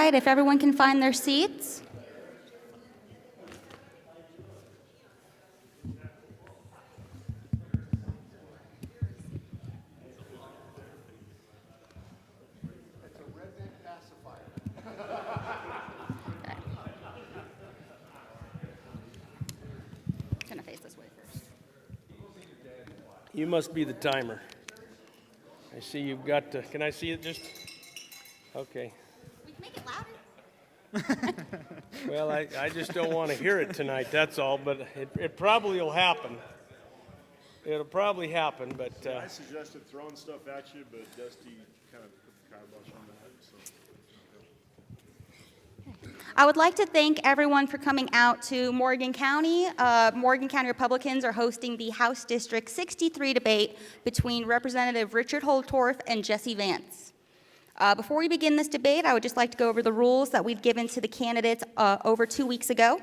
side. If everyone can find their seats. Gonna face this way first. You must be the timer. I see you've got to, can I see it just? Okay. We can make it louder. Well, I just don't want to hear it tonight, that's all, but it probably will happen. It'll probably happen, but I suggested throwing stuff at you, but Dusty kind of put the kibosh on that. So. I would like to thank everyone for coming out to Morgan County. Morgan County Republicans are hosting the House District 63 debate between Representative Richard Holtorf and Jesse Vance. Before we begin this debate, I would just like to go over the rules that we've given to the candidates over 2 weeks ago.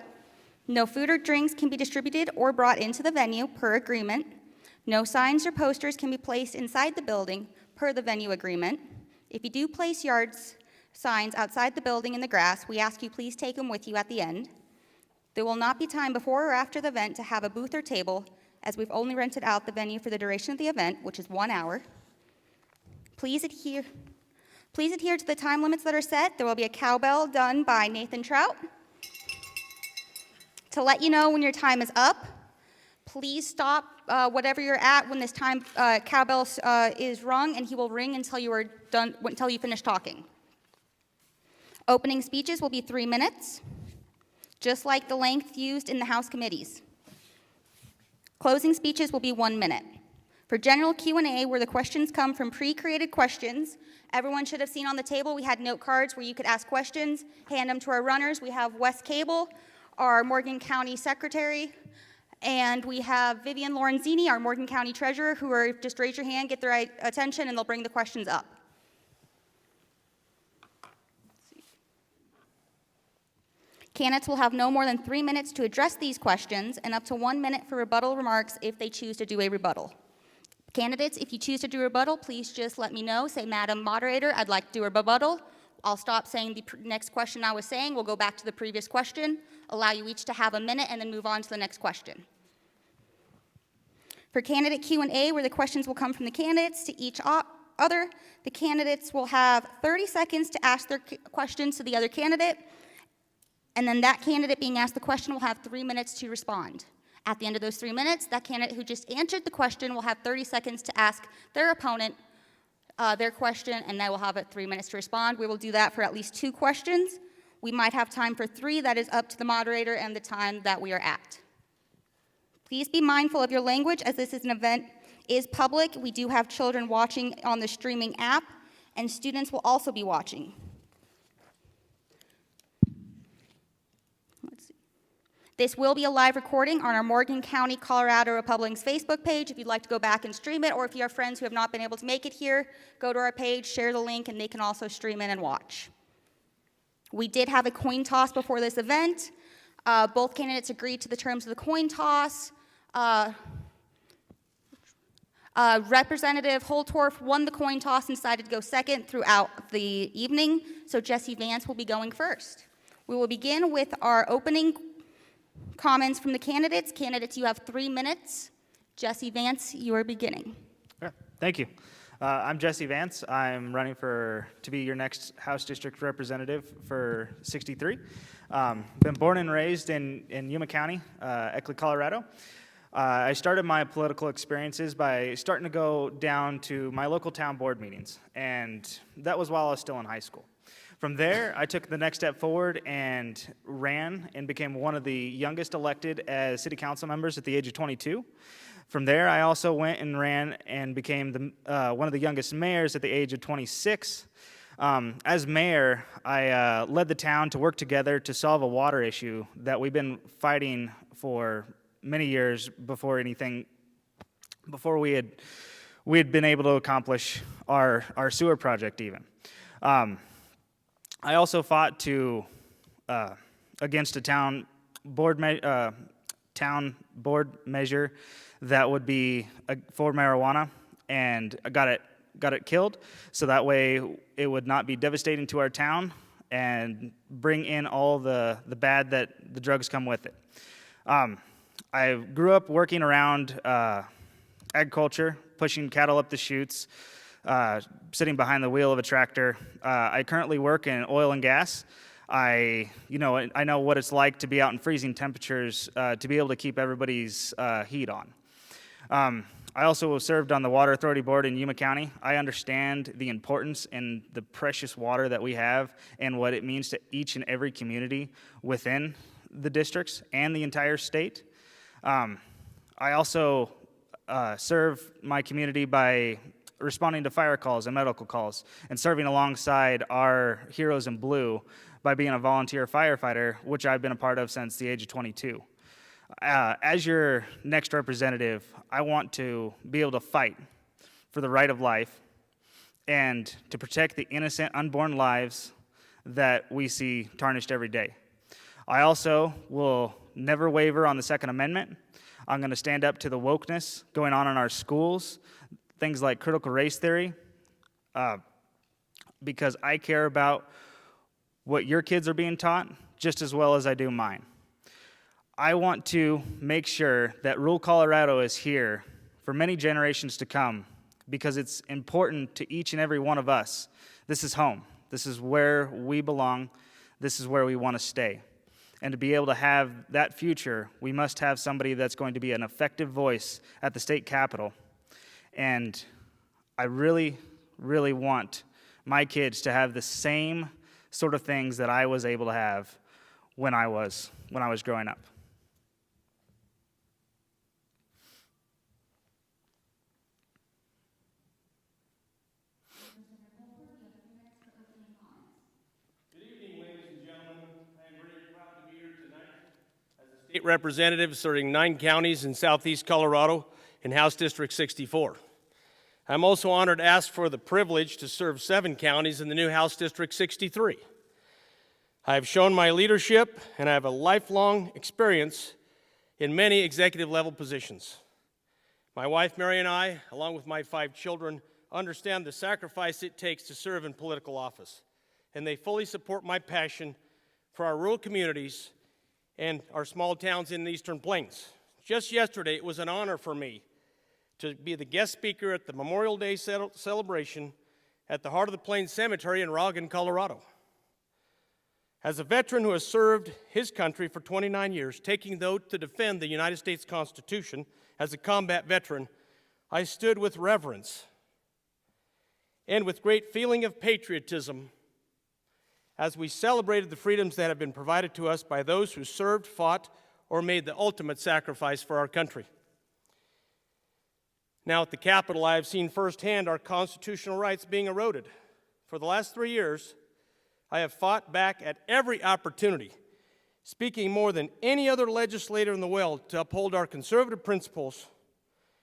No food or drinks can be distributed or brought into the venue per agreement. No signs or posters can be placed inside the building per the venue agreement. If you do place signs outside the building in the grass, we ask you please take them with you at the end. There will not be time before or after the event to have a booth or table, as we've only rented out the venue for the duration of the event, which is 1 hour. Please adhere to the time limits that are set. There will be a cowbell done by Nathan Trout to let you know when your time is up. Please stop whatever you're at when this time cowbell is rung, and he will ring until you are done, until you finish talking. Opening speeches will be 3 minutes, just like the length used in the House committees. Closing speeches will be 1 minute. For general Q&A, where the questions come from pre-created questions, everyone should have seen on the table we had note cards where you could ask questions, hand them to our runners. We have Wes Cable, our Morgan County Secretary, and we have Vivian Lorenzini, our Morgan County Treasurer, who are, just raise your hand, get their attention, and they'll bring the questions up. Candidates will have no more than 3 minutes to address these questions and up to 1 minute for rebuttal remarks if they choose to do a rebuttal. Candidates, if you choose to do a rebuttal, please just let me know. Say, Madam Moderator, I'd like to do a rebuttal. I'll stop saying the next question I was saying. We'll go back to the previous question, allow you each to have a minute, and then move on to the next question. For candidate Q&A, where the questions will come from the candidates to each other, the candidates will have 30 seconds to ask their questions to the other candidate, and then that candidate being asked the question will have 3 minutes to respond. At the end of those 3 minutes, that candidate who just answered the question will have 30 seconds to ask their opponent their question, and they will have 3 minutes to respond. We will do that for at least 2 questions. We might have time for 3. That is up to the moderator and the time that we are at. Please be mindful of your language, as this is an event is public. We do have children watching on the streaming app, and students will also be watching. This will be a live recording on our Morgan County, Colorado Republicans Facebook page if you'd like to go back and stream it, or if you have friends who have not been able to make it here, go to our page, share the link, and they can also stream in and watch. We did have a coin toss before this event. Both candidates agreed to the terms of the coin toss. Representative Holtorf won the coin toss and decided to go second throughout the evening, so Jesse Vance will be going first. We will begin with our opening comments from the candidates. Candidates, you have 3 minutes. Jesse Vance, you are beginning. Sure. Thank you. I'm Jesse Vance. I'm running to be your next House District Representative for 63. Been born and raised in Yuma County, Eckley, Colorado. I started my political experiences by starting to go down to my local town board meetings, and that was while I was still in high school. From there, I took the next step forward and ran and became one of the youngest elected as city council members at the age of 22. From there, I also went and ran and became one of the youngest mayors at the age of 26. As mayor, I led the town to work together to solve a water issue that we've been fighting for many years before we had been able to accomplish our sewer project even. I also fought against a town board measure that would be for marijuana, and I got it killed, so that way it would not be devastating to our town, and bring in all the bad that the drugs come with it. I grew up working around agriculture, pushing cattle up the chutes, sitting behind the wheel of a tractor. I currently work in oil and gas. I know what it's like to be out in freezing temperatures to be able to keep everybody's heat on. I also served on the Water Authority Board in Yuma County. I understand the importance and the precious water that we have and what it means to each and every community within the districts and the entire state. I also serve my community by responding to fire calls and medical calls and serving alongside our heroes in blue by being a volunteer firefighter, which I've been a part of since the age of 22. As your next representative, I want to be able to fight for the right of life and to protect the innocent, unborn lives that we see tarnished every day. I also will never waver on the Second Amendment. I'm going to stand up to the wokeness going on in our schools, things like critical race theory, because I care about what your kids are being taught just as well as I do mine. I want to make sure that rural Colorado is here for many generations to come because it's important to each and every one of us. This is home. This is where we belong. This is where we want to stay. And to be able to have that future, we must have somebody that's going to be an effective voice at the state capitol. And I really, really want my kids to have the same sort of things that I was able to have when I was growing up. State representative serving 9 counties in southeast Colorado in House District 64. I'm also honored to ask for the privilege to serve 7 counties in the new House District 63. I have shown my leadership and I have a lifelong experience in many executive level positions. My wife Mary and I, along with my 5 children, understand the sacrifice it takes to serve in political office, and they fully support my passion for our rural communities and our small towns in the Eastern Plains. Just yesterday, it was an honor for me to be the guest speaker at the Memorial Day celebration at the Heart of the Plains Cemetery in Roggen, Colorado. As a veteran who has served his country for 29 years, taking the oath to defend the United States Constitution as a combat veteran, I stood with reverence and with great feeling of patriotism as we celebrated the freedoms that have been provided to us by those who served, fought, or made the ultimate sacrifice for our country. Now at the Capitol, I have seen firsthand our constitutional rights being eroded. For the last 3 years, I have fought back at every opportunity, speaking more than any other legislator in the world to uphold our conservative principles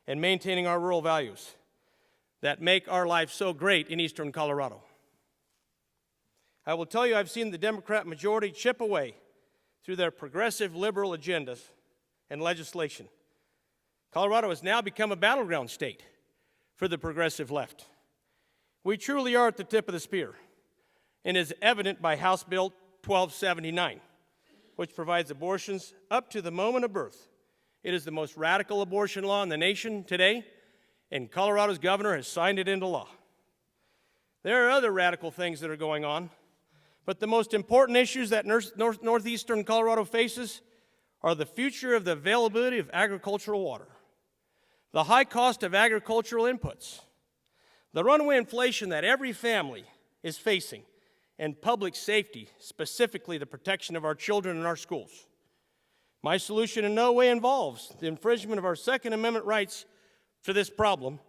and maintaining our rural values that make our life so great in eastern Colorado. I will tell you, I've seen the Democrat majority chip away through their progressive liberal agendas and legislation. Colorado has now become a battleground state for the progressive left. We truly are at the tip of the spear, and is evident by House Bill 1279, which provides abortions up to the moment of birth. It is the most radical abortion law in the nation today, and Colorado's governor has signed it into law. There are other radical things that are going on, but the most important issues that northeastern Colorado faces are the future of the availability of agricultural water, the high cost of agricultural inputs, the runaway inflation that every family is facing, and public safety, specifically the protection of our children in our schools. My solution in no way involves the infringement of our Second Amendment rights to this problem,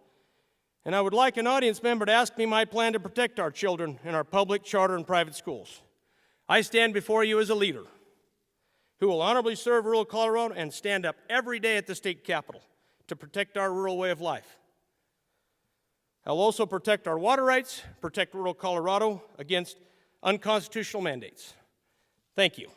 and I would like an audience member to ask me my plan to protect our children in our public, charter, and private schools. I stand before you as a leader who will honorably serve rural Colorado and stand up every day at the state capitol to protect our rural way of life. I'll also protect our water rights, protect rural Colorado against unconstitutional mandates. Thank you.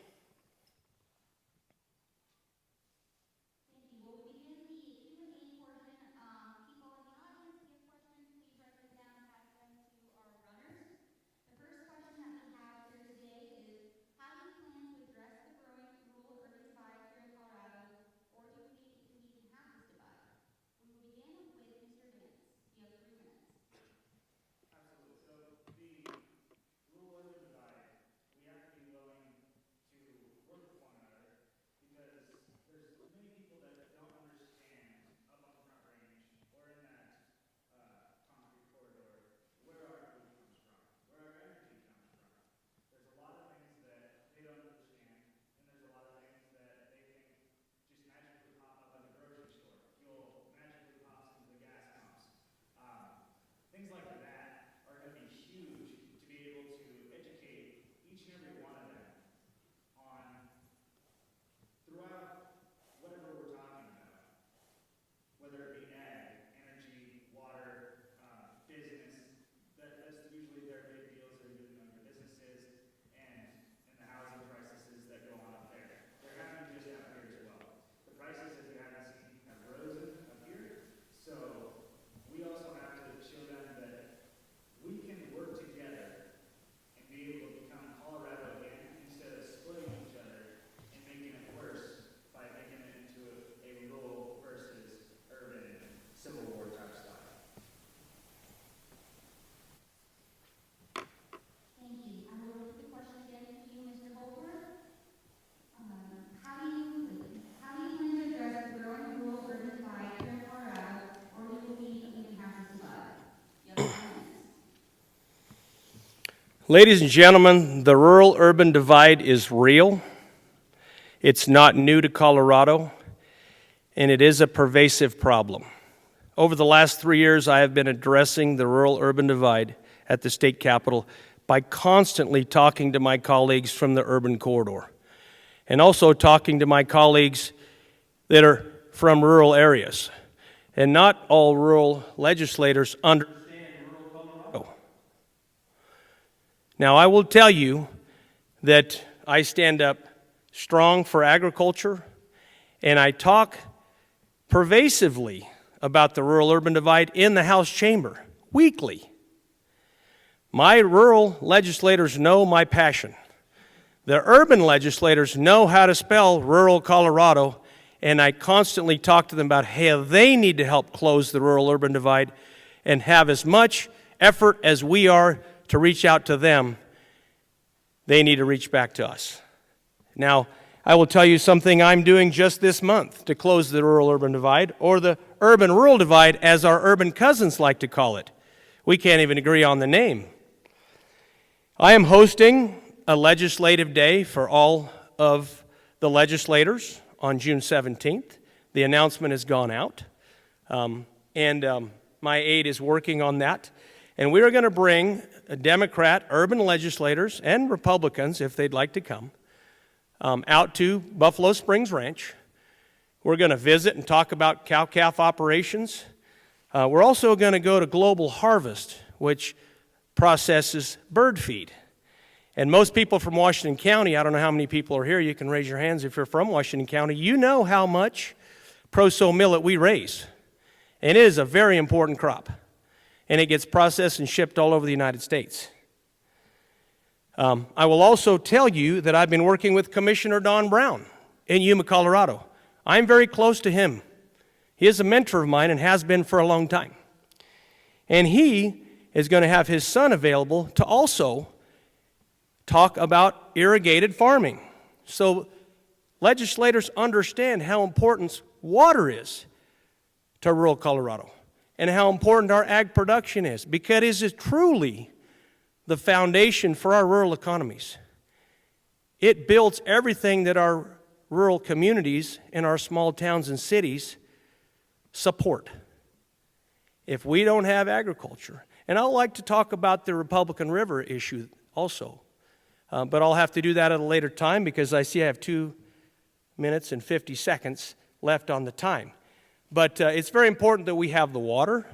People in the audience, if you have questions, please write them down and pass them to our runners. The first question that we have here today Ladies and gentlemen, the rural-urban divide is real. It's not new to Colorado, and it is a pervasive problem. Over the last 3 years, I have been addressing the rural-urban divide at the state capitol by constantly talking to my colleagues from the urban corridor, and also talking to my colleagues that are from rural areas. And not all rural legislators understand rural Colorado. Now, I will tell you that I stand up strong for agriculture, and I talk pervasively about the rural-urban divide in the House chamber weekly. My rural legislators know my passion. The urban legislators know how to spell rural Colorado, and I constantly talk to them about how they need to help close the rural-urban divide and have as much effort as we are to reach out to them. They need to reach back to us. Now, I will tell you something I'm doing just this month to close the rural-urban divide, or the urban-rural divide, as our urban cousins like to call it. We can't even agree on the name. I am hosting a legislative day for all of the legislators on June 17th. The announcement has gone out, and my aide is working on that. And we are going to bring Democrat urban legislators and Republicans, if they'd like to come, out to Buffalo Springs Ranch. We're going to visit and talk about cow-calf operations. We're also going to go to Global Harvest, which processes bird feed. And most people from Washington County, I don't know how many people are here, you can raise your hands if you're from Washington County, you know how much pro-sow millet we raise. And it is a very important crop. And it gets processed and shipped all over the United States. I will also tell you that I've been working with Commissioner Don Brown in Yuma, Colorado. I'm very close to him. He is a mentor of mine and has been for a long time. And he is going to have his son available to also talk about irrigated farming. So legislators understand how important water is to rural Colorado and how important our ag production is, because it is truly the foundation for our rural economies. It builds everything that our rural communities in our small towns and cities support. If we don't have agriculture, and I'd like to talk about the Republican River issue also, but I'll have to do that at a later time because I see I have 2 minutes and 50 seconds left on the time. But it's very important that we have the water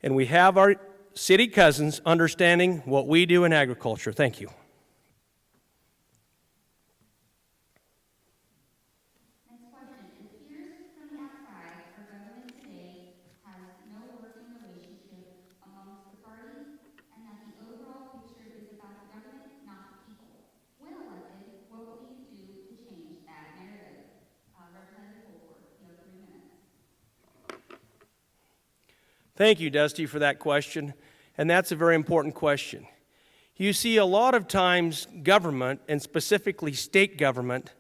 and we have our city cousins understanding what we do in agriculture. Thank you. Next question. It appears from the outside our government today has no working relationship amongst the parties and that the overall picture is about the government, not the people. When elected, what will you do to change that narrative? Representative Holford, you have 3 minutes. Thank you, Dusty, for that question. And that's a very important question. You see, a lot of times government, and specifically state government,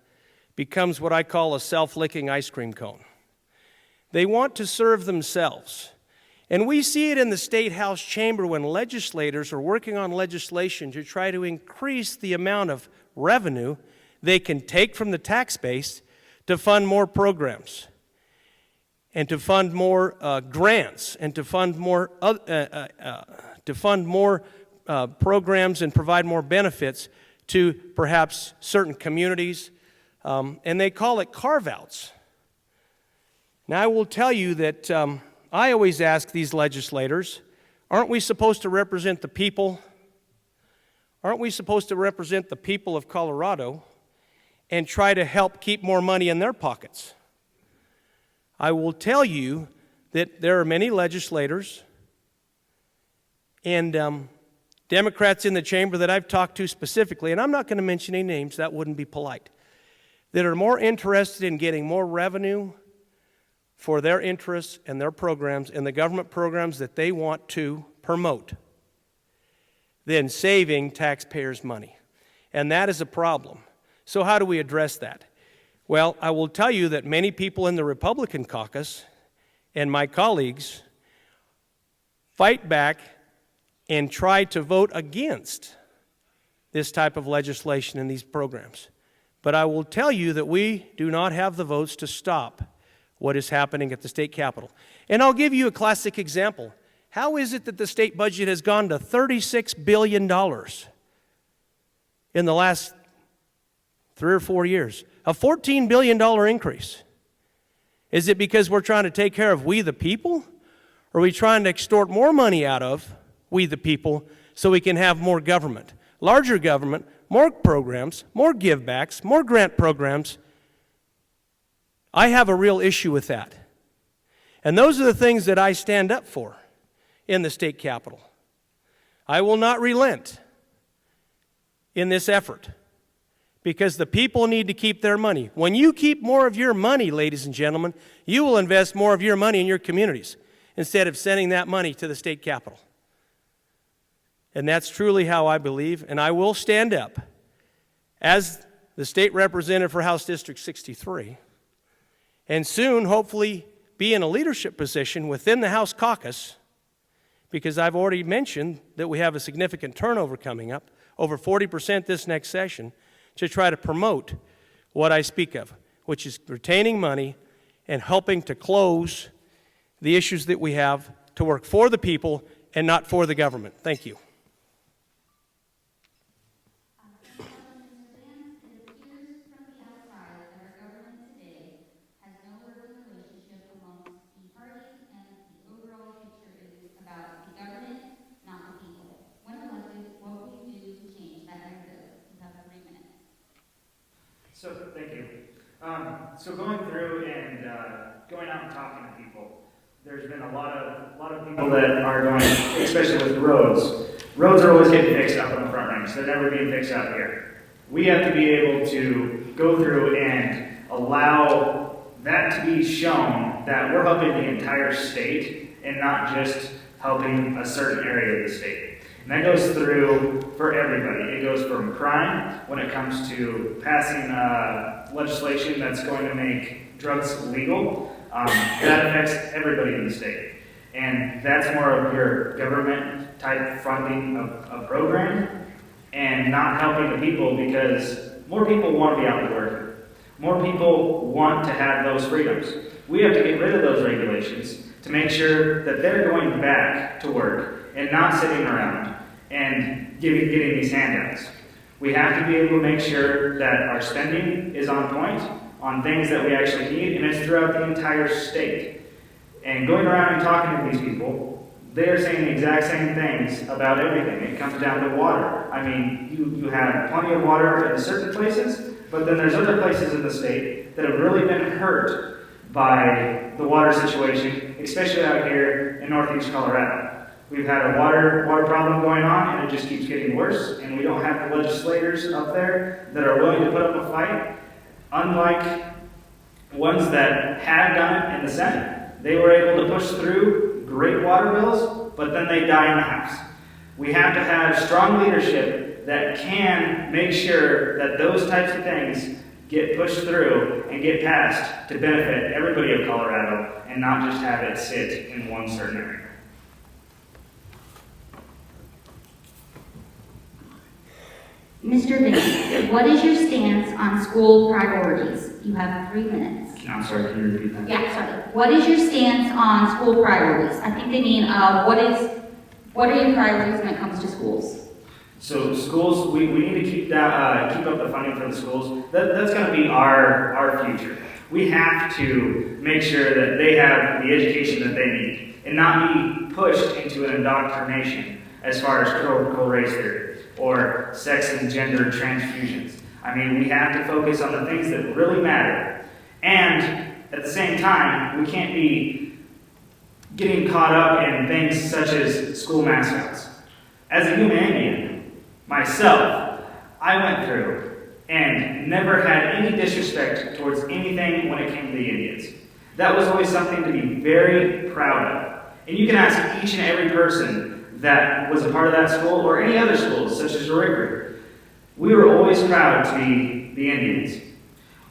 becomes what I call a self-licking ice cream cone. They want to serve themselves. And we see it in the State House chamber when legislators are working on legislation to try to increase the amount of revenue they can take from the tax base to fund more programs, and to fund more grants, and to fund more programs and provide more benefits to perhaps certain communities, and they call it carve-outs. Now, I will tell you that I always ask these legislators, aren't we supposed to represent the people? Aren't we supposed to represent the people of Colorado and try to help keep more money in their pockets? I will tell you that there are many legislators and Democrats in the chamber that I've talked to specifically, and I'm not going to mention any names, that wouldn't be polite, that are more interested in getting more revenue for their interests and their programs and the government programs that they want to promote than saving taxpayers' money. And that is a problem. So how do we address that? Well, I will tell you that many people in the Republican caucus and my colleagues fight back and try to vote against this type of legislation and these programs. But I will tell you that we do not have the votes to stop what is happening at the state capitol. And I'll give you a classic example. How is it that the state budget has gone to $36 billion in the last 3 or 4 years? A $14 billion increase. Is it because we're trying to take care of we the people? Or are we trying to extort more money out of we the people so we can have more government? Larger government, more programs, more givebacks, more grant programs. I have a real issue with that. And those are the things that I stand up for in the state capitol. I will not relent in this effort because the people need to keep their money. When you keep more of your money, ladies and gentlemen, you will invest more of your money in your communities instead of sending that money to the state capitol. And that's truly how I believe, and I will stand up as the state representative for House District 63, and soon, hopefully, be in a leadership position within the House caucus, because I've already mentioned that we have a significant turnover coming up, over 40% this next session, to try to promote what I speak of, which is retaining money and helping to close the issues that we have to work for the people and not for the government. Thank you. So, thank you. So going through and going out and talking to people, there's been a lot of people that are going, especially with roads. Roads are always getting fixed up on the front range. They're never being fixed out here. We have to be able to go through and allow that to be shown that we're helping the entire state and not just helping a certain area of the state. And that goes through for everybody. It goes from crime when it comes to passing legislation that's going to make drugs legal. That affects everybody in the state. And that's more of your government type funding of program and not helping the people, because more people want to be out working. More people want to have those freedoms. We have to get rid of those regulations to make sure that they're going back to work and not sitting around and getting these handouts. We have to be able to make sure that our spending is on point on things that we actually need, and it's throughout the entire state. And going around and talking to these people, they're saying the exact same things about everything. It comes down to water. I mean, you have plenty of water in certain places, but then there's other places in the state that have really been hurt by the water situation, especially out here in northeast Colorado. We've had a water problem going on, and it just keeps getting worse, and we don't have the legislators up there that are willing to put up a fight, unlike ones that have done it in the Senate. They were able to push through great water bills, but then they die in the House. We have to have strong leadership that can make sure that those types of things get pushed through and get passed to benefit everybody of Colorado and not just have it sit in one certain area. Mr. Vance, what is your stance on school priorities? You have 3 minutes. I'm sorry, can you repeat that? Yeah, sorry. What is your stance on school priorities? I think they mean what are your priorities when it comes to schools? So schools, we need to keep up the funding for the schools. That's going to be our future. We have to make sure that they have the education that they need and not be pushed into an indoctrination as far as critical race theory or sex and gender transfusions. I mean, we have to focus on the things that really matter. And at the same time, we can't be getting caught up in things such as school mascots. As a human Indian, myself, I went through and never had any disrespect towards anything when it came to the Indians. That was always something to be very proud of. And you can ask each and every person that was a part of that school or any other schools, such as Rickery. We were always proud to be the Indians.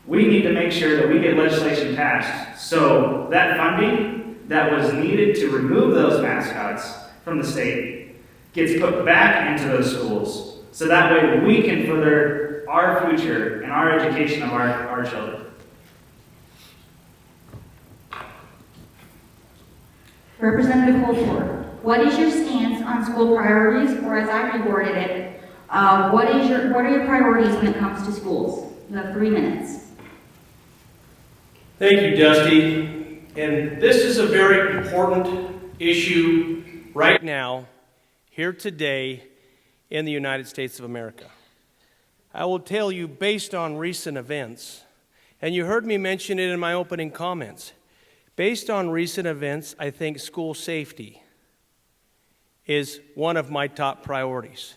We need to make sure that we get legislation passed so that funding that was needed to remove those mascots from the state gets put back into those schools so that way we can further our future and our education of our children. Representative Holtor, what is your stance on school priorities, or as I reworded it, what are your priorities when it comes to schools? You have 3 minutes. Thank you, Dusty. And this is a very important issue right now, here today in the United States of America. I will tell you, based on recent events, and you heard me mention it in my opening comments, based on recent events, I think school safety is one of my top priorities.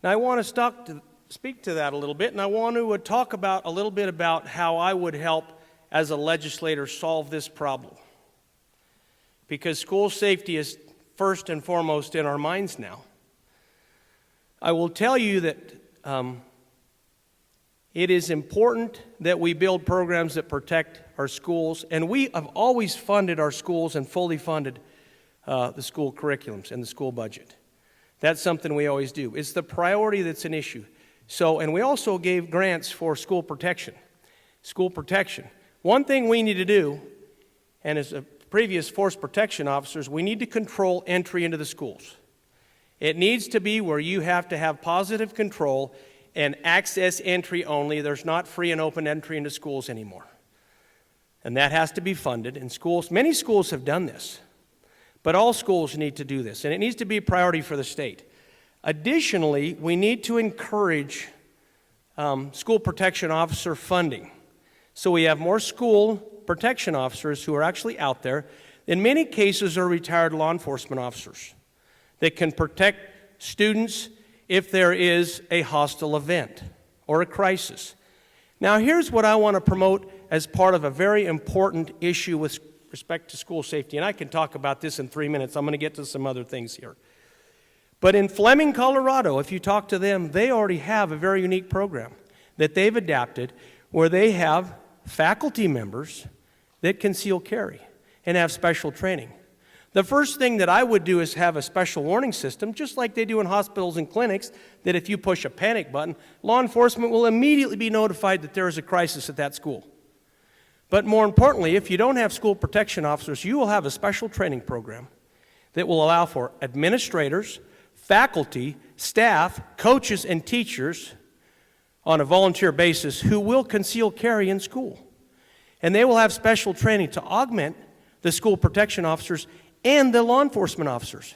Now, I want to speak to that a little bit, and I want to talk about a little bit about how I would help as a legislator solve this problem. Because school safety is first and foremost in our minds now. I will tell you that it is important that we build programs that protect our schools, and we have always funded our schools and fully funded the school curriculums and the school budget. That's something we always do. It's the priority that's an issue. So, and we also gave grants for school protection. School protection. One thing we need to do, and as a previous force protection officers, we need to control entry into the schools. It needs to be where you have to have positive control and access entry only. There's not free and open entry into schools anymore. And that has to be funded. And schools, many schools have done this. But all schools need to do this. And it needs to be a priority for the state. Additionally, we need to encourage school protection officer funding. So we have more school protection officers who are actually out there. In many cases are retired law enforcement officers that can protect students if there is a hostile event or a crisis. Now, here's what I want to promote as part of a very important issue with respect to school safety, and I can talk about this in 3 minutes. I'm going to get to some other things here. But in Fleming, Colorado, if you talk to them, they already have a very unique program that they've adapted where they have faculty members that conceal carry and have special training. The first thing that I would do is have a special warning system, just like they do in hospitals and clinics, that if you push a panic button, law enforcement will immediately be notified that there is a crisis at that school. But more importantly, if you don't have school protection officers, you will have a special training program that will allow for administrators, faculty, staff, coaches, and teachers on a volunteer basis who will conceal carry in school. And they will have special training to augment the school protection officers and the law enforcement officers.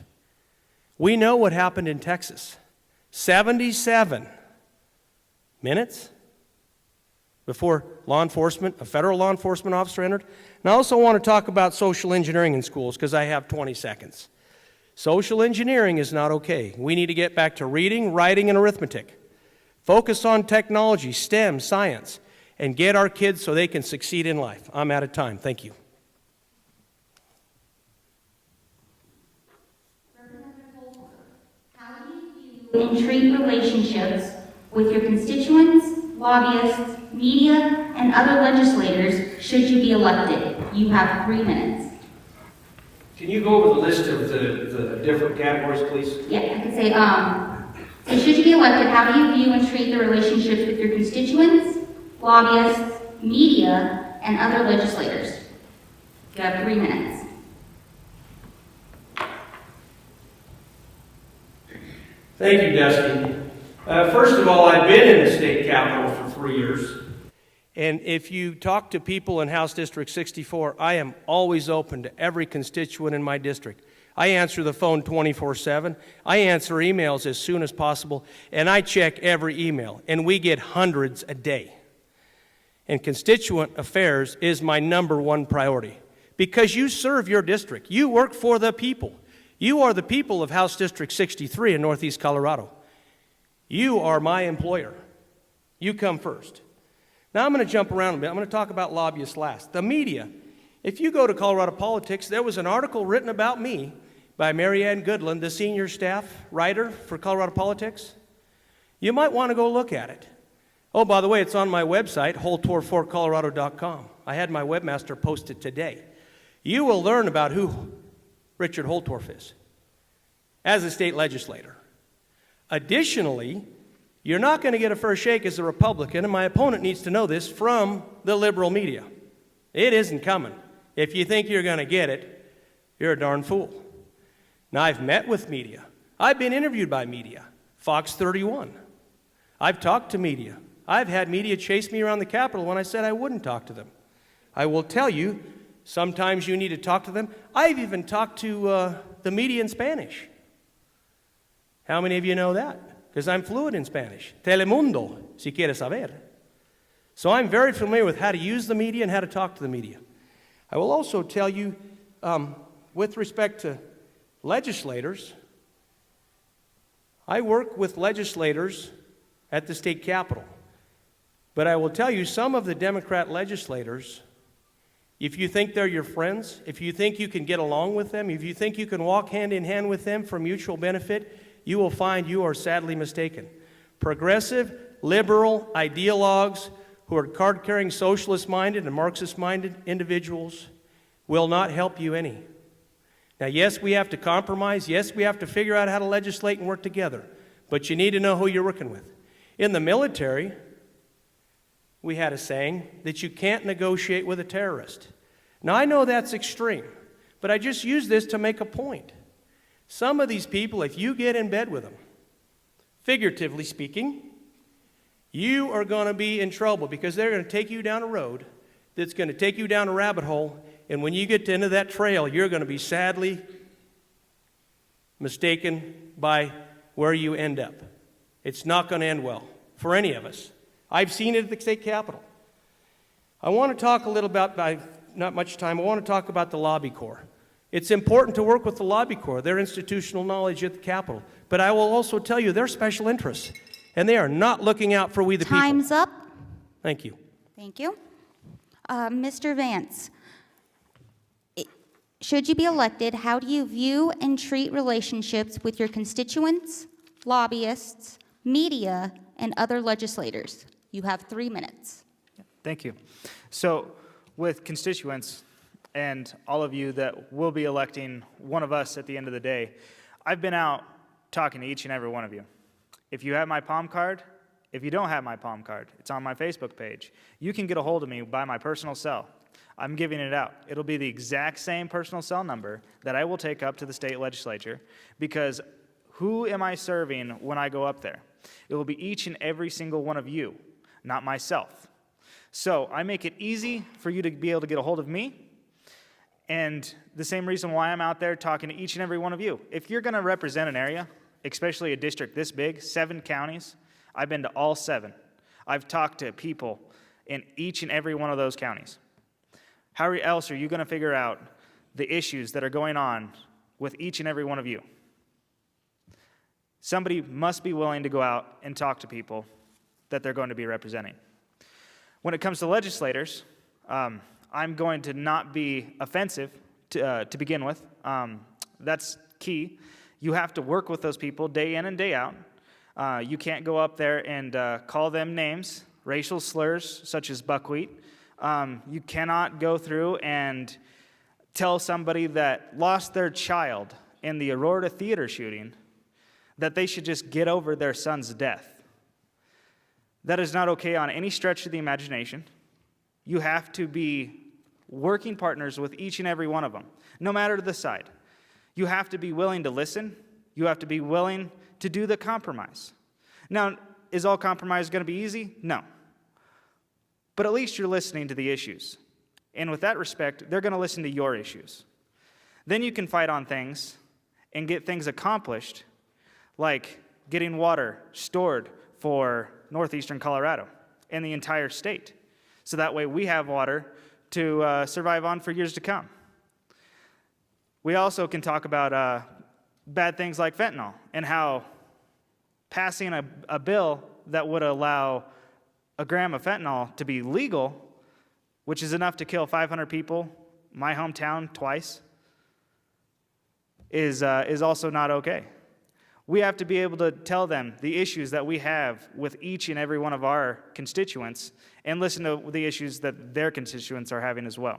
We know what happened in Texas. 77 minutes before law enforcement, a federal law enforcement officer entered. And I also want to talk about social engineering in schools because I have 20 seconds. Social engineering is not okay. We need to get back to reading, writing, and arithmetic. Focus on technology, STEM, science, and get our kids so they can succeed in life. I'm out of time. Thank you. And treat relationships with your constituents, lobbyists, media, and other legislators should you be elected. You have 3 minutes. Can you go over the list of the different categories, please? Yeah, I could say, so should you be elected, how do you view and treat the relationships with your constituents, lobbyists, media, and other legislators? You have 3 minutes. Thank you, Dusty. First of all, I've been in the state capitol for 3 years. And if you talk to people in House District 64, I am always open to every constituent in my district. I answer the phone 24/7. I answer emails as soon as possible, and I check every email, and we get hundreds a day. And constituent affairs is my #1 priority because you serve your district. You work for the people. You are the people of House District 63 in Northeast Colorado. You are my employer. You come first. Now I'm going to jump around a bit. I'm going to talk about lobbyists last. The media. If you go to Colorado Politics, there was an article written about me by Mary Ann Goodland, the senior staff writer for Colorado Politics. You might want to go look at it. Oh, by the way, it's on my website, holtor4colorado.com. I had my webmaster post it today. You will learn about who Richard Holtorf is as a state legislator. Additionally, you're not going to get a fair shake as a Republican, and my opponent needs to know this, from the liberal media. It isn't coming. If you think you're going to get it, you're a darn fool. Now, I've met with media. I've been interviewed by media. Fox 31. I've talked to media. I've had media chase me around the Capitol when I said I wouldn't talk to them. I will tell you, sometimes you need to talk to them. I've even talked to the media in Spanish. How many of you know that? Because I'm fluent in Spanish. Telemundo, si quieres saber. So I'm very familiar with how to use the media and how to talk to the media. I will also tell you, with respect to legislators, I work with legislators at the state capitol. But I will tell you, some of the Democrat legislators, if you think they're your friends, if you think you can get along with them, if you think you can walk hand in hand with them for mutual benefit, you will find you are sadly mistaken. Progressive, liberal ideologues who are card-carrying socialist-minded and Marxist-minded individuals will not help you any. Now, yes, we have to compromise. Yes, we have to figure out how to legislate and work together. But you need to know who you're working with. In the military, we had a saying that you can't negotiate with a terrorist. Now, I know that's extreme, but I just use this to make a point. Some of these people, if you get in bed with them, figuratively speaking, you are going to be in trouble because they're going to take you down a road that's going to take you down a rabbit hole, and when you get to the end of that trail, you're going to be sadly mistaken by where you end up. It's not going to end well for any of us. I've seen it at the state capitol. I want to talk a little about, not much time, I want to talk about the lobby corps. It's important to work with the lobby corps, their institutional knowledge at the Capitol. But I will also tell you, they're special interests, and they are not looking out for we the people. Time's up. Thank you. Thank you. Mr. Vance, should you be elected, how do you view and treat relationships with your constituents, lobbyists, media, and other legislators? You have 3 minutes. Thank you. So with constituents and all of you that will be electing one of us at the end of the day, I've been out talking to each and every one of you. If you have my palm card, if you don't have my palm card, it's on my Facebook page. You can get a hold of me by my personal cell. I'm giving it out. It'll be the exact same personal cell number that I will take up to the state legislature, because who am I serving when I go up there? It will be each and every single one of you, not myself. So I make it easy for you to be able to get a hold of me, and the same reason why I'm out there talking to each and every one of you. If you're going to represent an area, especially a district this big, 7 counties, I've been to all 7. I've talked to people in each and every one of those counties. How else are you going to figure out the issues that are going on with each and every one of you? Somebody must be willing to go out and talk to people that they're going to be representing. When it comes to legislators, I'm going to not be offensive to begin with. That's key. You have to work with those people day in and day out. You can't go up there and call them names, racial slurs such as buckwheat. You cannot go through and tell somebody that lost their child in the Aurora theater shooting that they should just get over their son's death. That is not okay on any stretch of the imagination. You have to be working partners with each and every one of them, no matter the side. You have to be willing to listen. You have to be willing to do the compromise. Now, is all compromise going to be easy? No. But at least you're listening to the issues. And with that respect, they're going to listen to your issues. Then you can fight on things and get things accomplished, like getting water stored for northeastern Colorado and the entire state. So that way we have water to survive on for years to come. We also can talk about bad things like fentanyl and how passing a bill that would allow a gram of fentanyl to be legal, which is enough to kill 500 people, my hometown twice, is also not okay. We have to be able to tell them the issues that we have with each and every one of our constituents and listen to the issues that their constituents are having as well.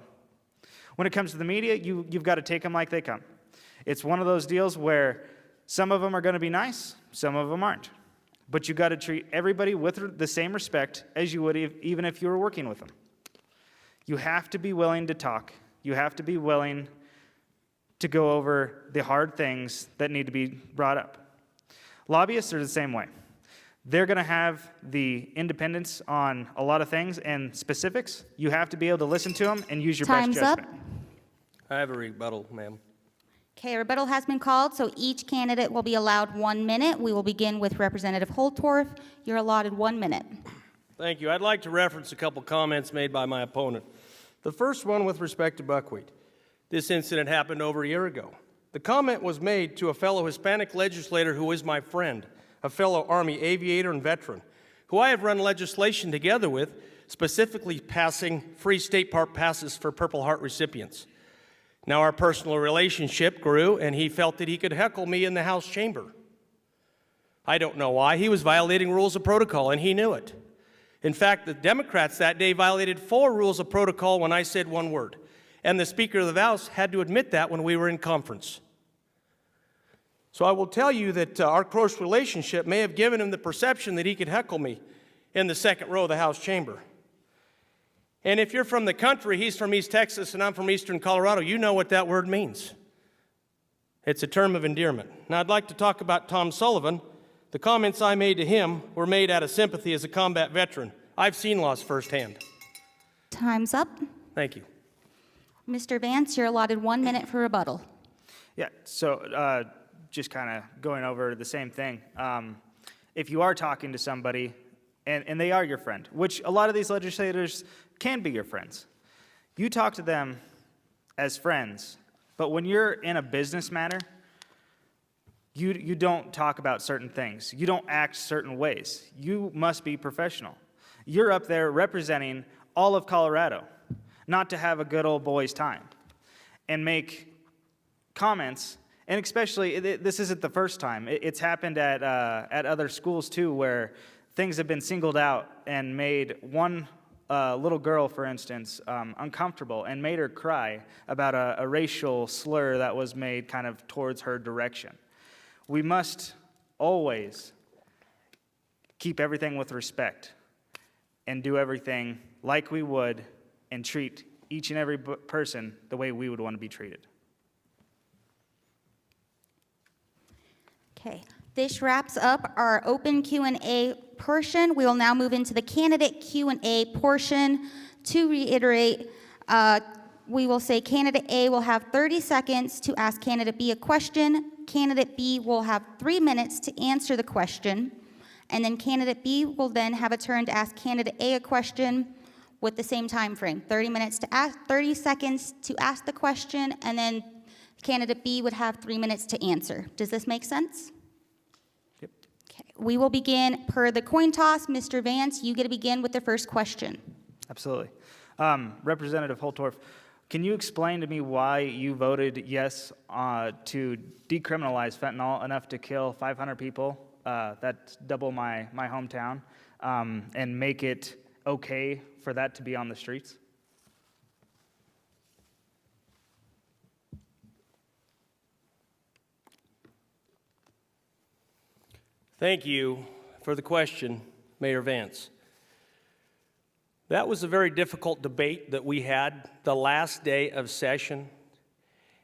When it comes to the media, you've got to take them like they come. It's one of those deals where some of them are going to be nice, some of them aren't. But you got to treat everybody with the same respect as you would even if you were working with them. You have to be willing to talk. You have to be willing to go over the hard things that need to be brought up. Lobbyists are the same way. They're going to have the independence on a lot of things and specifics. You have to be able to listen to them and use your Time's best up. judgment. I have a rebuttal, ma'am. Okay, rebuttal has been called, so each candidate will be allowed 1 minute. We will begin with Representative Holtorf. You're allotted 1 minute. Thank you. I'd like to reference a couple comments made by my opponent. The first one with respect to buckwheat. This incident happened over a year ago. The comment was made to a fellow Hispanic legislator who is my friend, a fellow Army aviator and veteran, who I have run legislation together with, specifically passing free state park passes for Purple Heart recipients. Now our personal relationship grew, and he felt that he could heckle me in the House chamber. I don't know why. He was violating rules of protocol, and he knew it. In fact, the Democrats that day violated 4 rules of protocol when I said 1 word. And the Speaker of the House had to admit that when we were in conference. So I will tell you that our close relationship may have given him the perception that he could heckle me in the second row of the House chamber. And if you're from the country, he's from East Texas and I'm from Eastern Colorado, you know what that word means. It's a term of endearment. Now I'd like to talk about Tom Sullivan. The comments I made to him were made out of sympathy as a combat veteran. I've seen loss firsthand. Time's up. Thank you. Mr. Vance, you're allotted 1 minute for rebuttal. Yeah, so just kind of going over the same thing. If you are talking to somebody and they are your friend, which a lot of these legislators can be your friends, you talk to them as friends, but when you're in a business matter, you don't talk about certain things. You don't act certain ways. You must be professional. You're up there representing all of Colorado, not to have a good old boy's time and make comments. And especially, this isn't the first time. It's happened at other schools too, where things have been singled out and made one little girl, for instance, uncomfortable and made her cry about a racial slur that was made kind of towards her direction. We must always keep everything with respect and do everything like we would and treat each and every person the way we would want to be treated. Okay, this wraps up our open Q&A portion. We will now move into the candidate Q&A portion. To reiterate, we will say candidate A will have 30 seconds to ask candidate B a question. Candidate B will have 3 minutes to answer the question. And then candidate B will then have a turn to ask candidate A a question with the same time frame. 30 seconds to ask the question, and then candidate B would have 3 minutes to answer. Does this make sense? Yep. Okay. We will begin per the coin toss. Mr. Vance, you get to begin with the first question. Absolutely. Representative Holtorf, can you explain to me why you voted yes to decriminalize fentanyl enough to kill 500 people? That's double my hometown, and make it okay for that to be on the streets? Thank you for the question, Mayor Vance. That was a very difficult debate that we had the last day of session,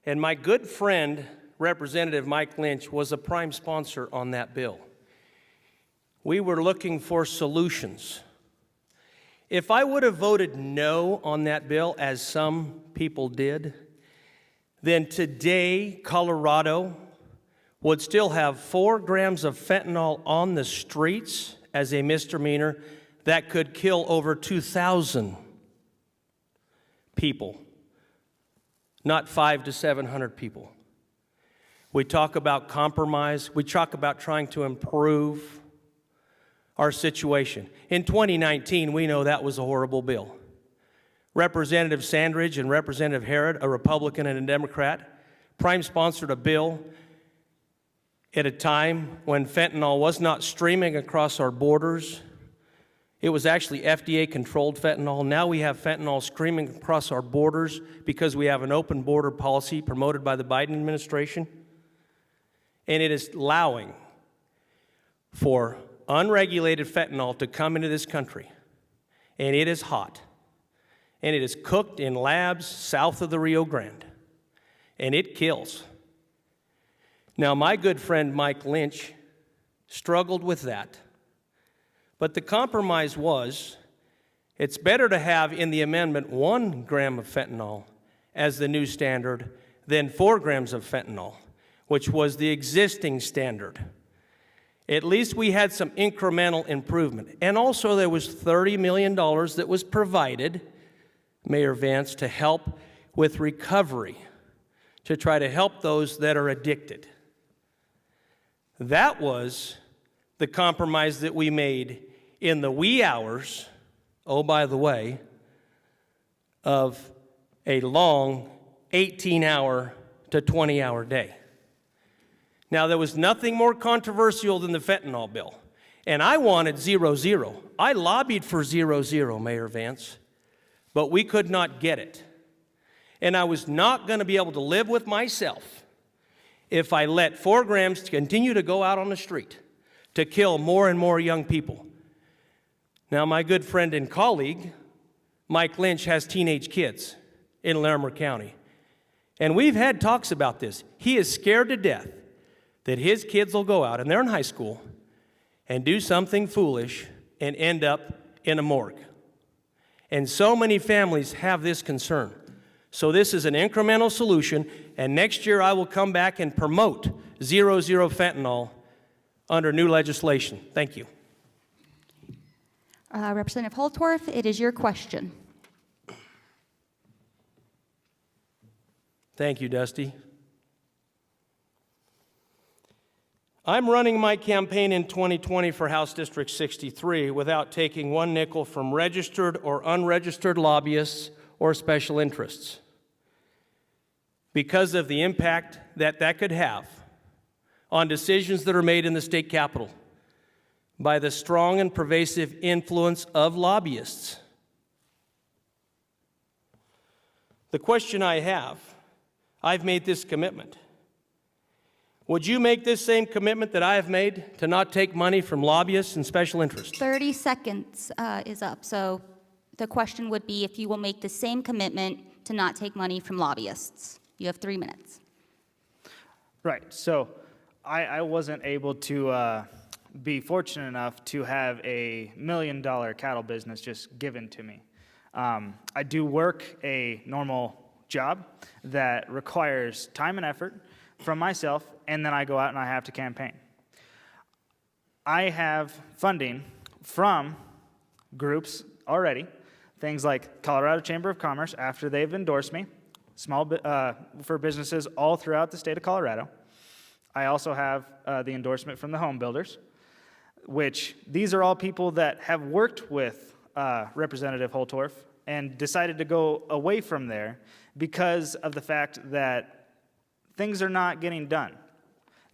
and my good friend, Representative Mike Lynch, was a prime sponsor on that bill. We were looking for solutions. If I would have voted no on that bill, as some people did, then today Colorado would still have 4 grams of fentanyl on the streets as a misdemeanor that could kill over 2,000 people, not 500 to 700 people. We talk about compromise. We talk about trying to improve our situation. In 2019, we know that was a horrible bill. Representative Sandridge and Representative Herod, a Republican and a Democrat, prime sponsored a bill at a time when fentanyl was not streaming across our borders. It was actually FDA-controlled fentanyl. Now we have fentanyl streaming across our borders because we have an open border policy promoted by the Biden administration. And it is allowing for unregulated fentanyl to come into this country, and it is hot, and it is cooked in labs south of the Rio Grande, and it kills. Now, my good friend Mike Lynch struggled with that, but the compromise was it's better to have in the amendment 1 gram of fentanyl as the new standard than 4 grams of fentanyl, which was the existing standard. At least we had some incremental improvement. And also there was $30 million that was provided, Mayor Vance, to help with recovery, to try to help those that are addicted. That was the compromise that we made in the wee hours, oh, by the way, of a long 18-hour to 20-hour day. Now, there was nothing more controversial than the fentanyl bill, and I wanted 0-0. I lobbied for 0-0, Mayor Vance, but we could not get it. And I was not going to be able to live with myself if I let 4 grams continue to go out on the street to kill more and more young people. Now, my good friend and colleague, Mike Lynch, has teenage kids in Larimer County. And we've had talks about this. He is scared to death that his kids will go out, and they're in high school, and do something foolish and end up in a morgue. And so many families have this concern. So this is an incremental solution, and next year I will come back and promote 0-0 fentanyl under new legislation. Thank you. Representative Holtorf, it is your question. Thank you, Dusty. I'm running my campaign in 2020 for House District 63 without taking 1 nickel from registered or unregistered lobbyists or special interests because of the impact that that could have on decisions that are made in the state capitol by the strong and pervasive influence of lobbyists. The question I have, I've made this commitment. Would you make this same commitment that I have made to not take money from lobbyists and special interests? 30 seconds is up, so the question would be if you will make the same commitment to not take money from lobbyists. You have 3 minutes. Right. So I wasn't able to be fortunate enough to have a $1 million cattle business just given to me. I do work a normal job that requires time and effort from myself, and then I go out and I have to campaign. I have funding from groups already, things like Colorado Chamber of Commerce, after they've endorsed me, for businesses all throughout the state of Colorado. I also have the endorsement from the home builders, which these are all people that have worked with Representative Holtorf and decided to go away from there because of the fact that things are not getting done.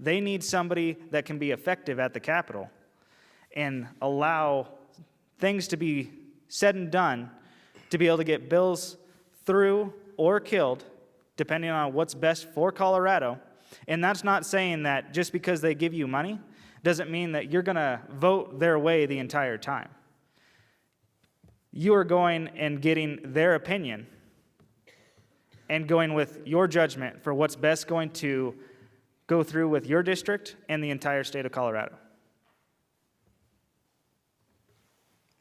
They need somebody that can be effective at the Capitol and allow things to be said and done to be able to get bills through or killed, depending on what's best for Colorado. And that's not saying that just because they give you money doesn't mean that you're going to vote their way the entire time. You are going and getting their opinion and going with your judgment for what's best going to go through with your district and the entire state of Colorado.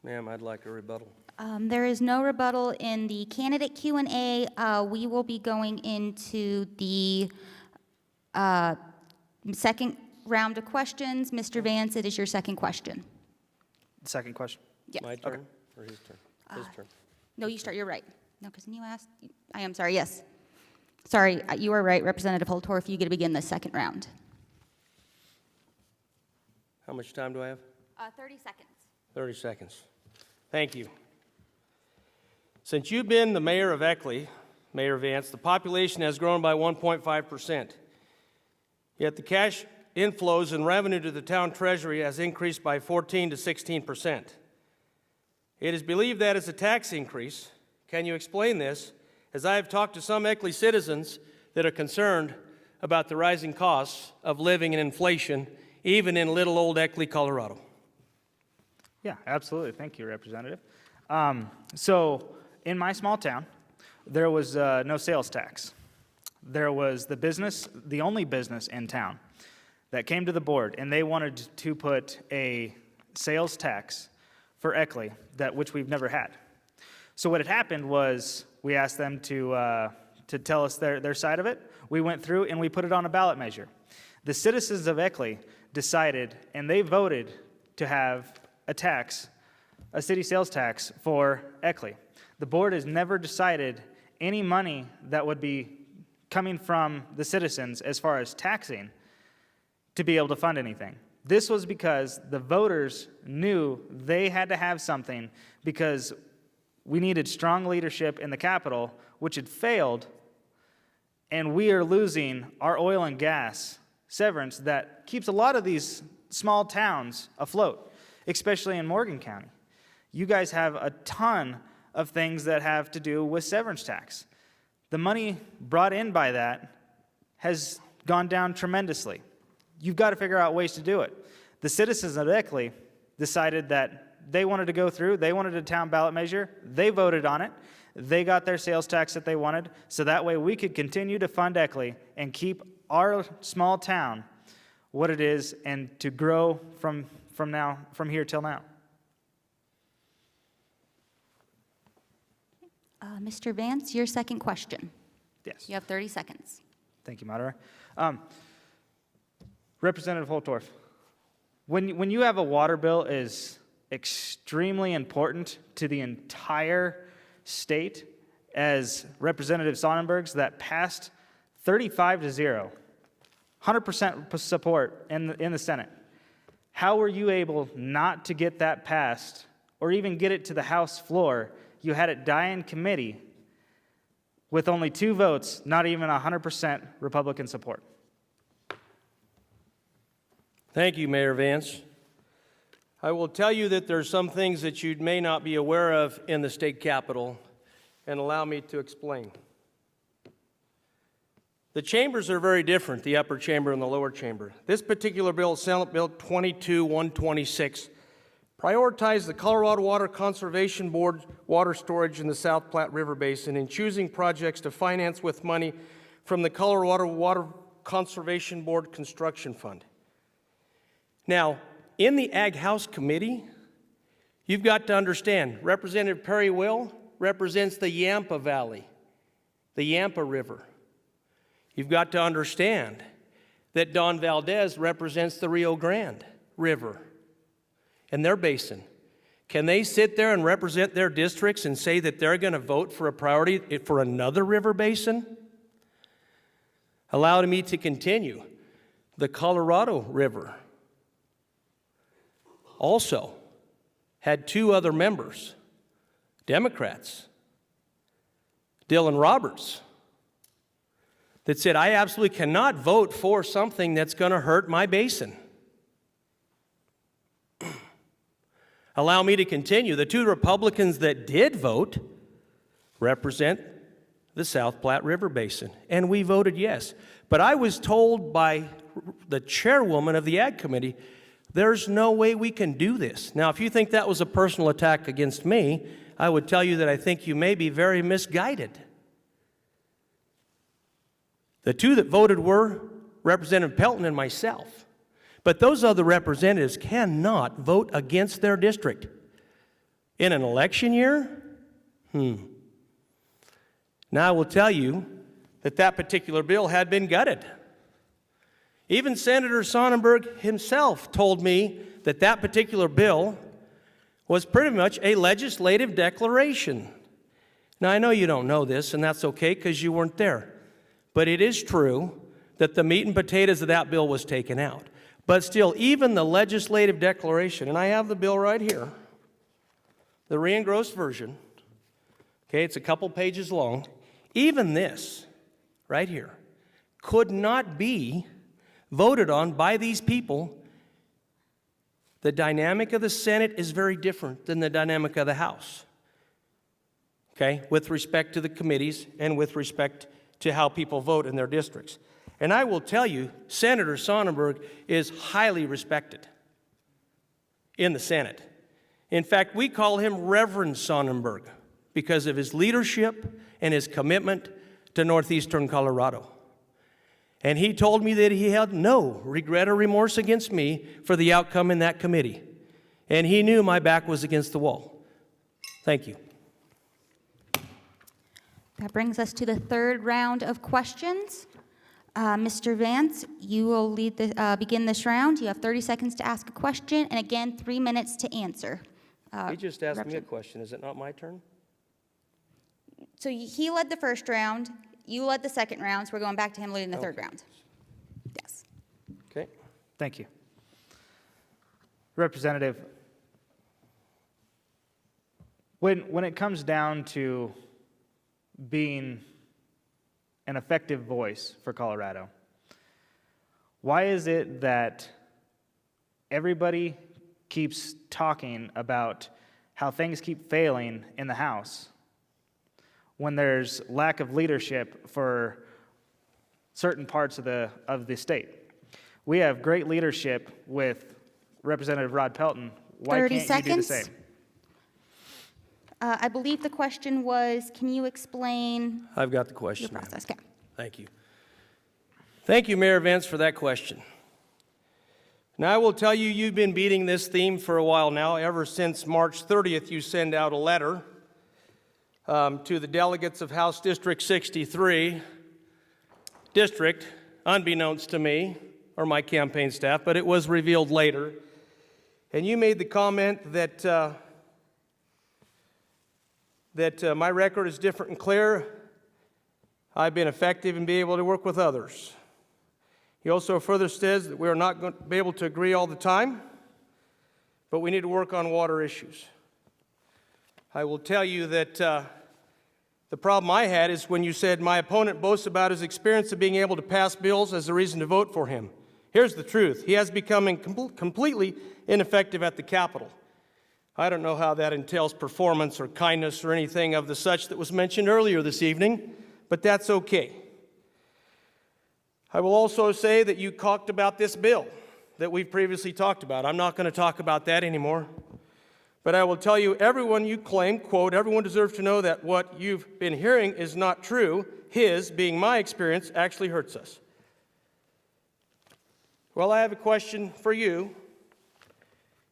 Ma'am, I'd like a rebuttal. There is no rebuttal in the candidate Q&A. We will be going into the second round of questions. Mr. Vance, it is your second question. Second question. Yes. My turn or his turn? His turn. No, you start. You're right. No, because you asked. I am sorry. Yes. Sorry, you are right, Representative Holtorf. You get to begin the second round. How much time do I have? 30 seconds. 30 seconds. Thank you. Since you've been the mayor of Eckley, Mayor Vance, the population has grown by 1.5%. Yet the cash inflows and revenue to the town treasury has increased by 14 to 16%. It is believed that is a tax increase. Can you explain this? As I have talked to some Eckley citizens that are concerned about the rising costs of living and inflation even in little old Eckley, Colorado. Yeah, absolutely. Thank you, Representative. So in my small town, there was no sales tax. There was the only business in town that came to the board, and they wanted to put a sales tax for Eckley, which we've never had. So what had happened was we asked them to tell us their side of it. We went through and we put it on a ballot measure. The citizens of Eckley decided, and they voted to have a city sales tax for Eckley. The board has never decided any money that would be coming from the citizens as far as taxing to be able to fund anything. This was because the voters knew they had to have something because we needed strong leadership in the Capitol, which had failed, and we are losing our oil and gas severance that keeps a lot of these small towns afloat, especially in Morgan County. You guys have a ton of things that have to do with severance tax. The money brought in by that has gone down tremendously. You've got to figure out ways to do it. The citizens of Eckley decided that they wanted to go through, they wanted a town ballot measure, they voted on it, they got their sales tax that they wanted, so that way we could continue to fund Eckley and keep our small town what it is and to grow from here till now. Mr. Vance, your second question. Yes. You have 30 seconds. Thank you, Moderator. Representative Holtorf, when you have a water bill is extremely important to the entire state, as Representative Sonnenberg's that passed 35-0, 100% support in the Senate. How were you able not to get that passed or even get it to the House floor? You had it die in committee with only 2 votes, not even 100% Republican support. Thank you, Mayor Vance. I will tell you that there are some things that you may not be aware of in the state capitol, and allow me to explain. The chambers are very different, the upper chamber and the lower chamber. This particular bill, Senate Bill 22-126, prioritized the Colorado Water Conservation Board water storage in the South Platte River Basin in choosing projects to finance with money from the Colorado Water Conservation Board Construction Fund. Now, in the Ag House Committee, you've got to understand, Representative Perry Will represents the Yampa Valley, the Yampa River. You've got to understand that Don Valdez represents the Rio Grande River and their basin. Can they sit there and represent their districts and say that they're going to vote for a priority for another river basin? Allow me to continue. The Colorado River also had 2 other members, Democrats, Dylan Roberts, that said, I absolutely cannot vote for something that's going to hurt my basin. Allow me to continue. The 2 Republicans that did vote represent the South Platte River Basin, and we voted yes. But I was told by the chairwoman of the Ag Committee, there's no way we can do this. Now, if you think that was a personal attack against me, I would tell you that I think you may be very misguided. The 2 that voted were Representative Pelton and myself. But those other representatives cannot vote against their district. In an election year? Now, I will tell you that that particular bill had been gutted. Even Senator Sonnenberg himself told me that that particular bill was pretty much a legislative declaration. Now, I know you don't know this, and that's okay because you weren't there. But it is true that the meat and potatoes of that bill was taken out. But still, even the legislative declaration, and I have the bill right here, the re-engrossed version, okay, it's a couple pages long, even this right here could not be voted on by these people. The dynamic of the Senate is very different than the dynamic of the House, okay, with respect to the committees and with respect to how people vote in their districts. And I will tell you, Senator Sonnenberg is highly respected in the Senate. In fact, we call him Reverend Sonnenberg because of his leadership and his commitment to northeastern Colorado. And he told me that he had no regret or remorse against me for the outcome in that committee. And he knew my back was against the wall. Thank you. That brings us to the third round of questions. Mr. Vance, you will begin this round. You have 30 seconds to ask a question, and again, 3 minutes to answer. He just asked me a question. Is it not my turn? So he led the first round, you led the second round, so we're going back to him leading the third round. Yes. Okay. Thank you. Representative, when it comes down to being an effective voice for Colorado, why is it that everybody keeps talking about how things keep failing in the House when there's lack of leadership for certain parts of the state? We have great leadership with Representative Rod Pelton. Why 30 can't you do the seconds. same? I believe the question was, can you explain I've got the your question. ma'am. process? Okay. Thank you. Thank you, Mayor Vance, for that question. Now, I will tell you, you've been beating this theme for a while now. Ever since March 30th, you send out a letter to the delegates of House District 63 district, unbeknownst to me or my campaign staff, but it was revealed later. And you made the comment that my record is different and clear. I've been effective in being able to work with others. He also further says that we are not going to be able to agree all the time, but we need to work on water issues. I will tell you that the problem I had is when you said my opponent boasts about his experience of being able to pass bills as a reason to vote for him. Here's the truth. He has become completely ineffective at the Capitol. I don't know how that entails performance or kindness or anything of the such that was mentioned earlier this evening, but that's okay. I will also say that you talked about this bill that we've previously talked about. I'm not going to talk about that anymore. But I will tell you, everyone you claim, quote, everyone deserves to know that what you've been hearing is not true. His, being my experience, actually hurts us. Well, I have a question for you.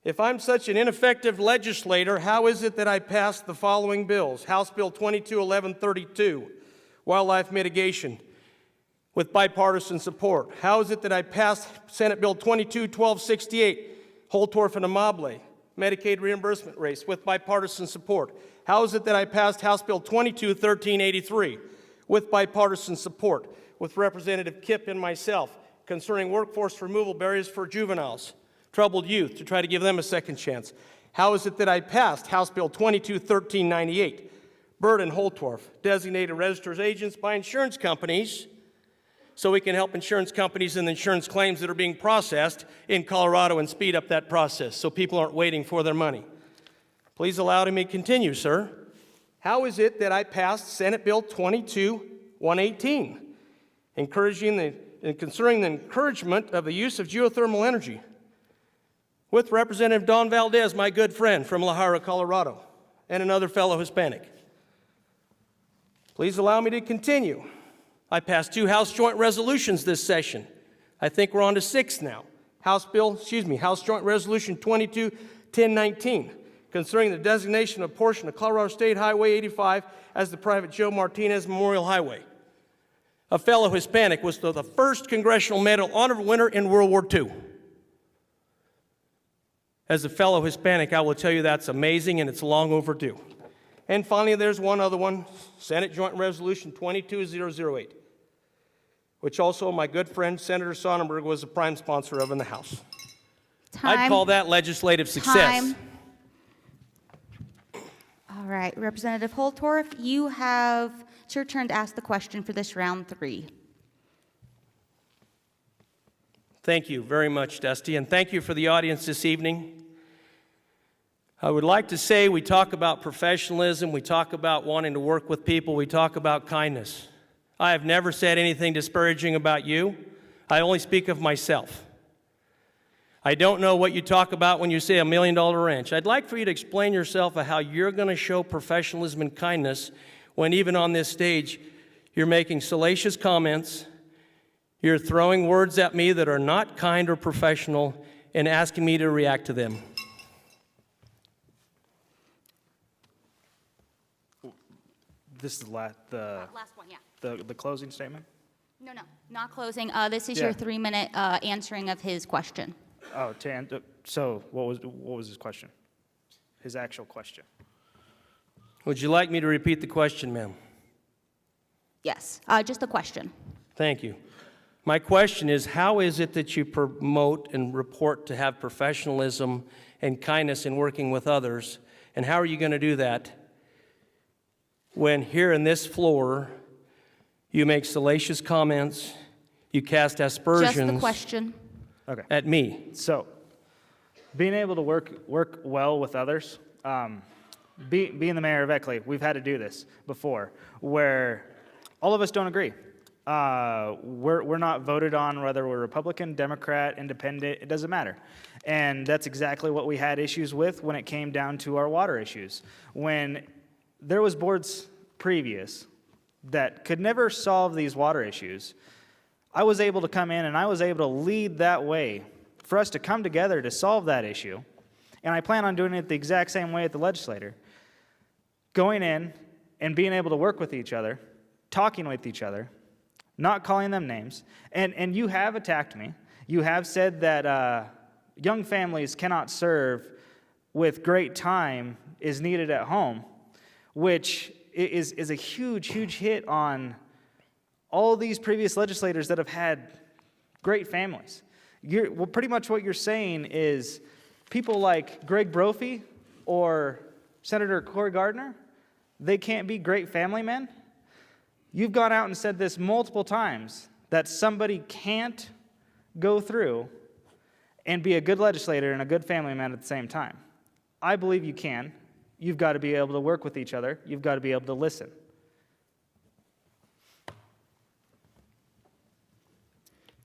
If I'm such an ineffective legislator, how is it that I passed the following bills? House Bill 221132, wildlife mitigation, with bipartisan support. How is it that I passed Senate Bill 221268, Holtorf and Amable, Medicaid reimbursement rates, with bipartisan support? How is it that I passed House Bill 221383, with bipartisan support, with Representative Kipp and myself, concerning workforce removal barriers for juveniles, troubled youth, to try to give them a second chance? How is it that I passed House Bill 221398, Byrd and Holtorf, designated registered agents by insurance companies, so we can help insurance companies and insurance claims that are being processed in Colorado and speed up that process so people aren't waiting for their money? Please allow me to continue, sir. How is it that I passed Senate Bill 22118, concerning the encouragement of the use of geothermal energy, with Representative Don Valdez, my good friend from La Jara, Colorado, and another fellow Hispanic? Please allow me to continue. I passed 2 House joint resolutions this session. I think we're on to 6 now. House Joint Resolution 221019, concerning the designation of a portion of Colorado State Highway 85 as the Private Joe Martinez Memorial Highway. A fellow Hispanic was the first Congressional Medal Honor winner in World War II. As a fellow Hispanic, I will tell you that's amazing and it's long overdue. And finally, there's one other one, Senate Joint Resolution 22008, which also my good friend Senator Sonnenberg was a prime sponsor of in the House. I'd call that legislative success. Time. All right, Representative Holtorf, it's your turn to ask the question for this round 3. Thank you very much, Dusty, and thank you for the audience this evening. I would like to say we talk about professionalism, we talk about wanting to work with people, we talk about kindness. I have never said anything disparaging about you. I only speak of myself. I don't know what you talk about when you say $1 million ranch. I'd like for you to explain yourself of how you're going to show professionalism and kindness when even on this stage you're making salacious comments, you're throwing words at me that are not kind or professional, and asking me to react to them. This is the Last one, yeah. the closing statement? No, not closing. This is Yeah. your 3-minute answering of his question. Oh, so what was his question? His actual question. Would you like me to repeat the question, ma'am? Yes, just a question. Thank you. My question is, how is it that you promote and report to have professionalism and kindness in working with others, and how are you going to do that when here in this floor you make salacious comments, you cast aspersions Just the question. Okay. at me? So, being able to work well with others, being the mayor of Eckley, we've had to do this before, where all of us don't agree. We're not voted on whether we're Republican, Democrat, Independent, it doesn't matter. And that's exactly what we had issues with when it came down to our water issues. When there was boards previous that could never solve these water issues, I was able to come in and I was able to lead that way for us to come together to solve that issue. And I plan on doing it the exact same way at the legislature. Going in and being able to work with each other, talking with each other, not calling them names. And you have attacked me. You have said that young families cannot serve with great time is needed at home, which is a huge, huge hit on all these previous legislators that have had great families. Well, pretty much what you're saying is people like Greg Brophy or Senator Cory Gardner, they can't be great family men. You've gone out and said this multiple times, that somebody can't go through and be a good legislator and a good family man at the same time. I believe you can. You've got to be able to work with each other. You've got to be able to listen.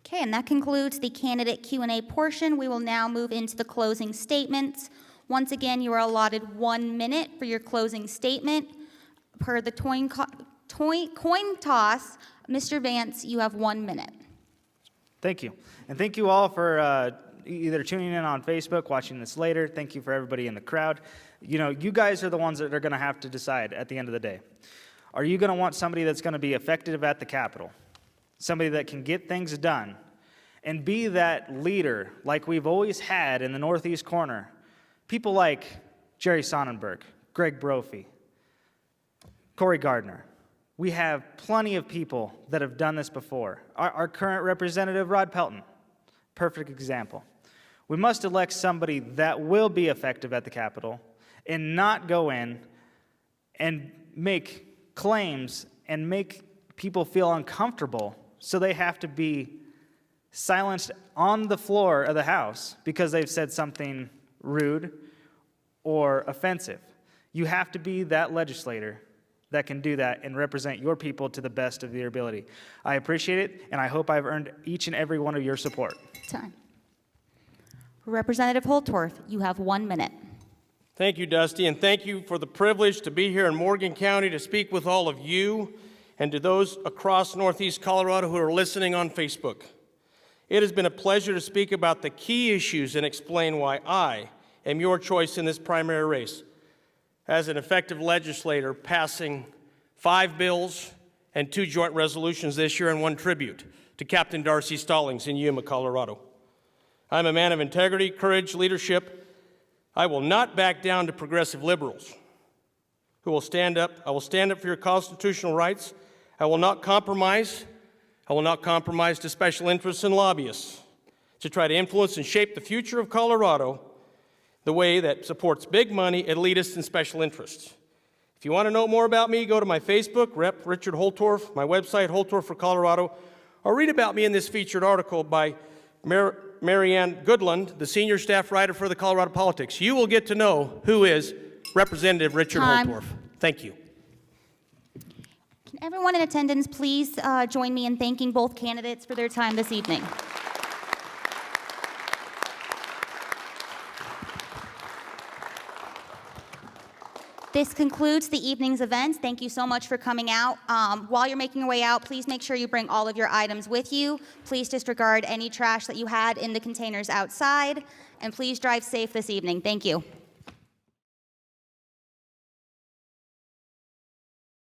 Okay, and that concludes the candidate Q&A portion. We will now move into the closing statements. Once again, you are allotted 1 minute for your closing statement. Per the coin toss, Mr. Vance, you have 1 minute. Thank you. And thank you all for either tuning in on Facebook, watching this later. Thank you for everybody in the crowd. You know, you guys are the ones that are going to have to decide at the end of the day. Are you going to want somebody that's going to be effective at the Capitol? Somebody that can get things done and be that leader like we've always had in the Northeast corner. People like Jerry Sonnenberg, Greg Brophy, Cory Gardner. We have plenty of people that have done this before. Our current representative, Rod Pelton, perfect example. We must elect somebody that will be effective at the Capitol and not go in and make claims and make people feel uncomfortable so they have to be silenced on the floor of the House because they've said something rude or offensive. You have to be that legislator that can do that and represent your people to the best of their ability. I appreciate it, and I hope I've earned each and every one of your support. Time. Representative Holtorf, you have 1 minute. Thank you, Dusty, and thank you for the privilege to be here in Morgan County to speak with all of you and to those across Northeast Colorado who are listening on Facebook. It has been a pleasure to speak about the key issues and explain why I am your choice in this primary race. As an effective legislator, passing 5 bills and 2 joint resolutions this year and 1 tribute to Captain Darcy Stallings in Yuma, Colorado. I'm a man of integrity, courage, leadership. I will not back down to progressive liberals who will stand up. I will stand up for your constitutional rights. I will not compromise. I will not compromise to special interests and lobbyists to try to influence and shape the future of Colorado the way that supports big money, elitists, and special interests. If you want to know more about me, go to my Facebook, Rep. Richard Holtorf, my website, Holtorf for Colorado, or read about me in this featured article by Marianne Goodland, the senior staff writer for the Colorado Politics. You will get to know who is Representative Richard Time. Holtorf. Thank you. Can everyone in attendance please join me in thanking both candidates for their time this evening? This concludes the evening's events. Thank you so much for coming out. While you're making your way out, please make sure you bring all of your items with you. Please disregard any trash that you had in the containers outside, and please drive safe this evening. Thank you.